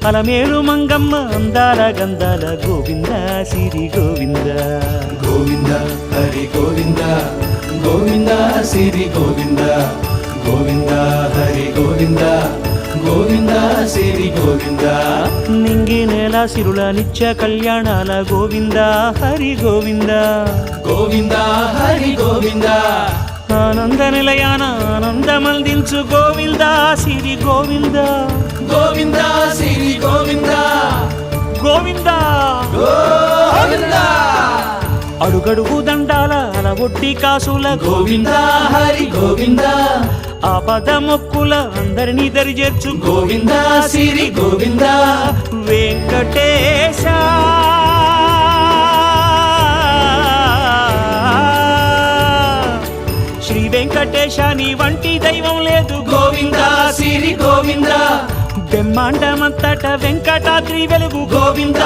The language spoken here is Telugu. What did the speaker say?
అలమేలు మంగమ్మ అందాల గంధాల గోవింద సిరి గోవింద గోవింద హరి గోవింద గోవింద సిరి గోవింద గోవింద హరి గోవింద గోవింద సిరి గోవింద నింగి నేల సిరుల నిత్య కళ్యాణాల గోవింద హరి గోవింద గోవింద హరి గోవింద ఆనంద నిలయాన ఆనందమందించు గోవింద సిరి గోవింద గోవింద సిరి గోవింద గోవింద గోవింద అడుగడుగు దండాల అలవొట్టి కాసుల గోవింద హరి గోవింద ఆపద మొక్కుల అందరినీ దరిచేర్చు గోవింద సిరి గోవింద వెంకటేశ శ్రీ వెంకటేశ నీ వంటి దైవం లేదు గోవింద సిరి గోవింద బ్రహ్మాండమంతట వెంకటాద్రి వెలుగు గోవింద